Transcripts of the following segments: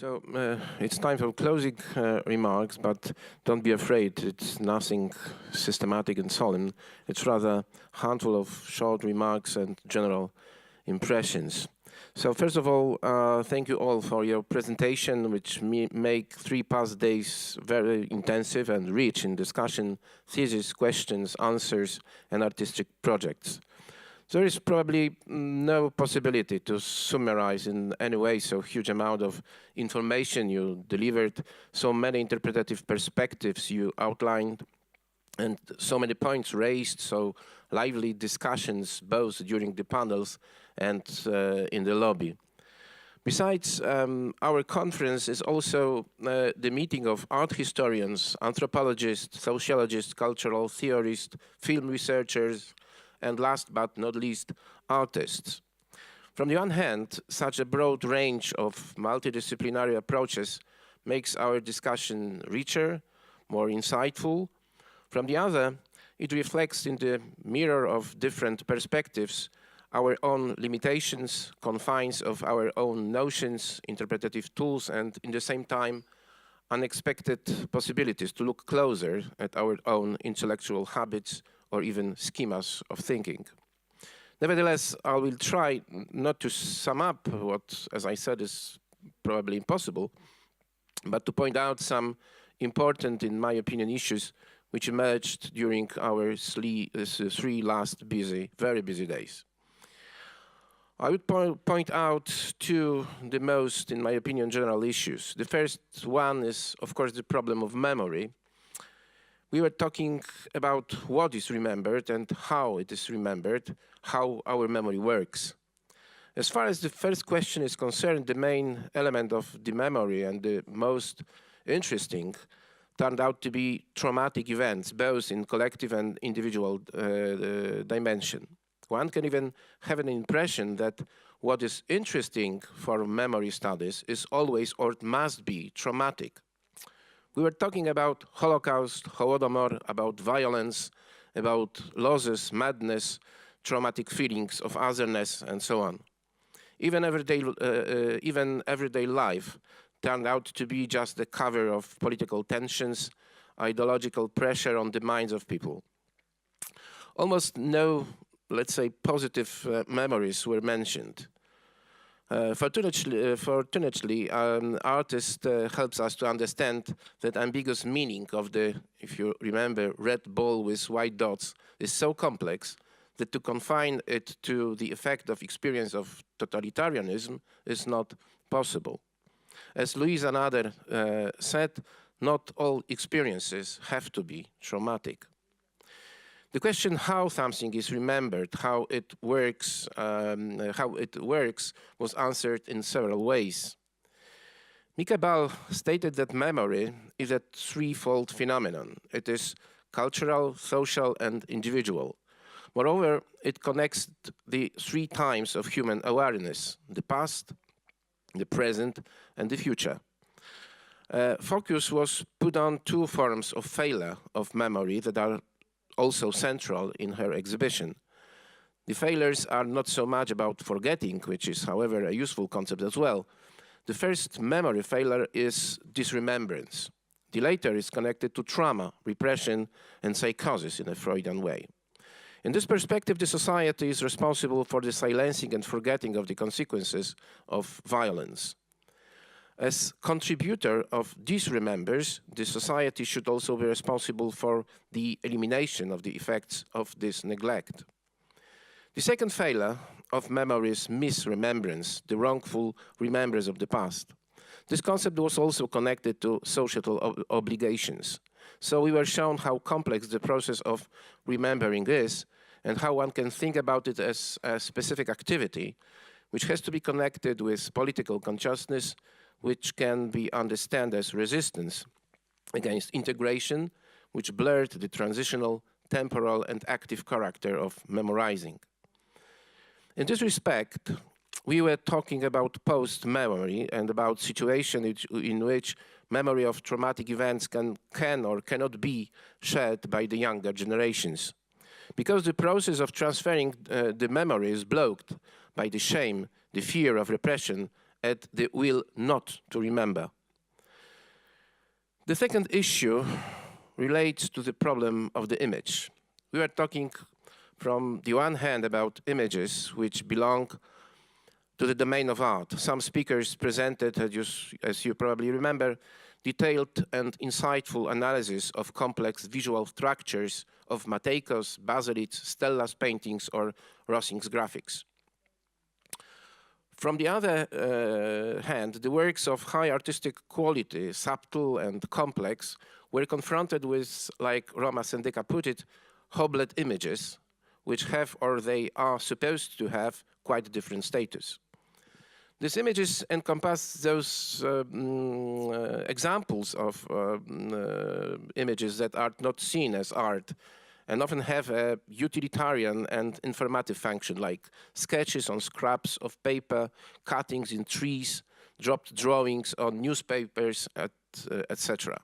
It's time for closing remarks, but don't be afraid. It's nothing systematic and solemn. It's rather a handful of short remarks and general impressions. So first of all, thank you all for your presentation, which make 3 past days very intensive and rich in discussion, thesis, questions, answers, and artistic projects. There is probably no possibility to summarize in any way so huge amount of information you delivered, so many interpretative perspectives you outlined, and so many points raised, so lively discussions both during the panels and in the lobby. Besides, our conference is also the meeting of art historians, anthropologists, sociologists, cultural theorists, film researchers, and last but not least, artists. From the one hand, such a broad range of multidisciplinary approaches makes our discussion richer, more insightful. From the other, it reflects in the mirror of different perspectives our own limitations, confines of our own notions, interpretative tools, and in the same time, unexpected possibilities to look closer at our own intellectual habits or even schemas of thinking. Nevertheless, I will try not to sum up what, as I said, is probably impossible, but to point out some important, in my opinion, issues which emerged during our 3 last very busy days. I would point out 2 the most, in my opinion, general issues. The first one is, of course, the problem of memory. We were talking about what is remembered and how it is remembered, how our memory works. As far as the first question is concerned, the main element of the memory and the most interesting turned out to be traumatic events, both in collective and individual dimension. One can even have an impression that what is interesting for memory studies is always or must be traumatic. We were talking about Holocaust, Holodomor, about violence, about losses, madness, traumatic feelings of otherness, and so on. Even everyday life turned out to be just the cover of political tensions, ideological pressure on the minds of people. Almost no, let's say, positive memories were mentioned. Fortunately, artist helps us to understand that ambiguous meaning of the, if you remember, red ball with white dots is so complex that to confine it to the effect of experience of totalitarianism is not possible. As Louise Anader said, not all experiences have to be traumatic. The question how something is remembered, how it works, was answered in several ways. Mika Ball stated that memory is a 3-fold phenomenon. It is cultural, social, and individual. Moreover, it connects the 3 times of human awareness: the past, the present, and the future. Focus was put on 2 forms of failure of memory that are also central in her exhibition. The failures are not so much about forgetting, which is, however, a useful concept as well. The first memory failure is disremembrance. The latter is connected to trauma, repression, and psychosis in a Freudian way. In this perspective, the society is responsible for the silencing and forgetting of the consequences of violence. As contributor of disremembers, the society should also be responsible for the elimination of the effects of this neglect. The second failure of memory is misremembrance, the wrongful remembrance of the past. This concept was also connected to societal obligations. So we were shown how complex the process of remembering is and how one can think about it as a specific activity which has to be connected with political consciousness, which can be understood as resistance against integration, which blurred the transitional, temporal, and active character of memorizing. In this respect, we were talking about post-memory and about situations in which memory of traumatic events can or cannot be shared by the younger generations. Because the process of transferring the memory is blocked by the shame, the fear of repression, and the will not to remember. The second issue relates to the problem of the image. We are talking from the one hand about images which belong to the domain of art. Some speakers presented, as you probably remember, detailed and insightful analysis of complex visual structures of Matejko's, Baselitz, Stella's paintings or Rossing's graphics. From the other hand, the works of high artistic quality, subtle and complex, were confronted with, like Roma Sendyka put it, hoblet images, which have or they are supposed to have quite different status. These images encompass those examples of images that are not seen as art and often have a utilitarian and informative function, like sketches on scraps of paper, cuttings in trees, dropped drawings on newspapers, etc.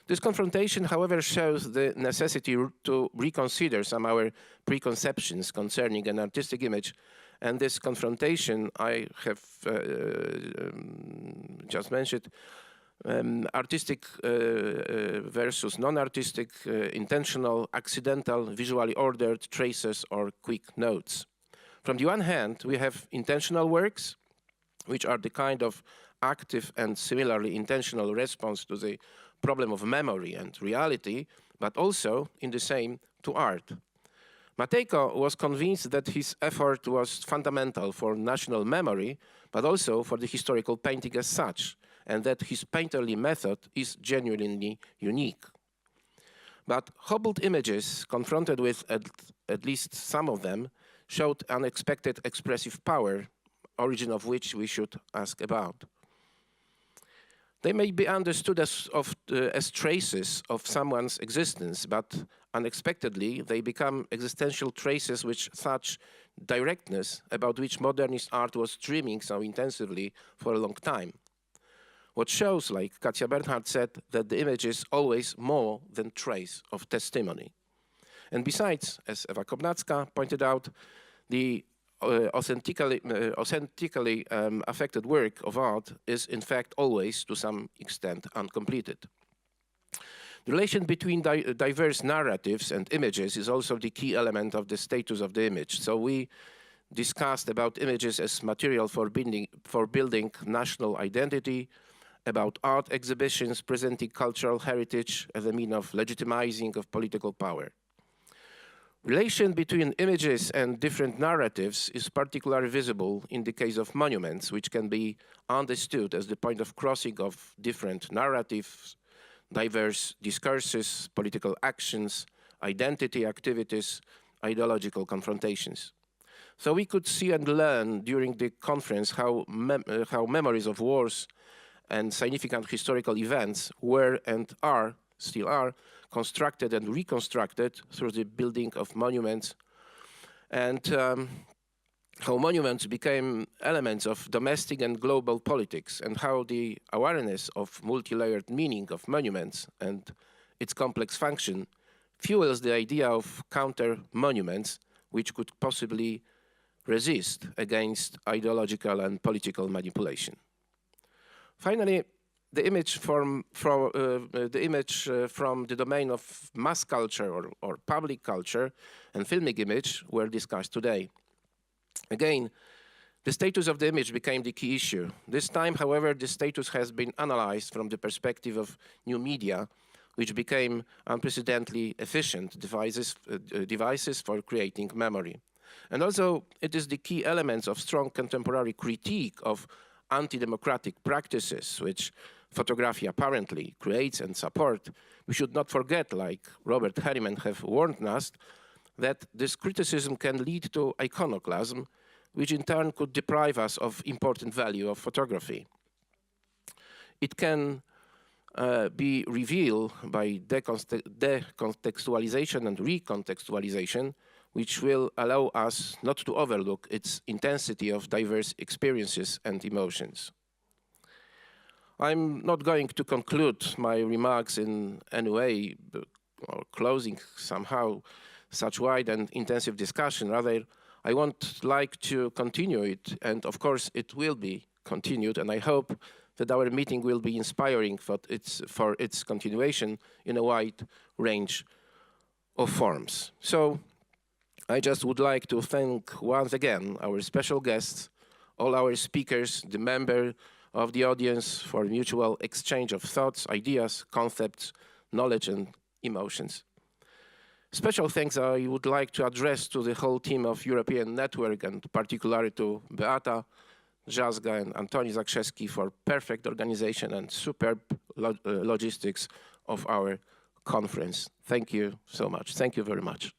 This confrontation, however, shows the necessity to reconsider some of our preconceptions concerning an artistic image. And this confrontation I have just mentioned, artistic versus non-artistic, intentional, accidental, visually ordered traces or quick notes. From the one hand, we have intentional works, which are the kind of active and similarly intentional response to the problem of memory and reality, but also in the same to art. Matejko was convinced that his effort was fundamental for national memory, but also for the historical painting as such, and that his painterly method is genuinely unique. But hobbled images, confronted with at least some of them, showed unexpected expressive power, origin of which we should ask about. They may be understood as traces of someone's existence, but unexpectedly they become existential traces with such directness about which modernist art was dreaming so intensively for a long time. What shows, like Katia Bernhardt said, that the image is always more than trace of testimony. And besides, as Ewa Kobnacka pointed out, the authentically affected work of art is in fact always to some extent uncompleted. The relation between diverse narratives and images is also the key element of the status of the image. So we discussed about images as material for building national identity, about art exhibitions presenting cultural heritage as a means of legitimizing of political power. Relation between images and different narratives is particularly visible in the case of monuments, which can be understood as the point of crossing of different narratives, diverse discourses, political actions, identity activities, ideological confrontations. So we could see and learn during the conference how memories of wars and significant historical events were and still are, constructed and reconstructed through the building of monuments, and how monuments became elements of domestic and global politics, and how the awareness of multi-layered meaning of monuments and its complex function fuels the idea of counter-monuments which could possibly resist against ideological and political manipulation. Finally, the image from the domain of mass culture or public culture and filmic image were discussed today. Again, the status of the image became the key issue. This time, however, the status has been analyzed from the perspective of new media, which became unprecedentedly efficient devices for creating memory. And also, it is the key elements of strong contemporary critique of anti-democratic practices, which photography apparently creates and supports. We should not forget, like Robert Harriman have warned us, that this criticism can lead to iconoclasm, which in turn could deprive us of important value of photography. It can be revealed by decontextualization and recontextualization, which will allow us not to overlook its intensity of diverse experiences and emotions. I'm not going to conclude my remarks in any way or closing somehow such wide and intensive discussion. Rather, I would like to continue it, and of course it will be continued, and I hope that our meeting will be inspiring for its continuation in a wide range of forms. So I just would like to thank once again our special guests, all our speakers, the member of the audience for mutual exchange of thoughts, ideas, concepts, knowledge, and emotions. Special thanks I would like to address to the whole team of European Network, and particularly to Beata Jazga and Antoni Zakrzewski for perfect organization and superb logistics of our conference. Thank you so much. Thank you very much.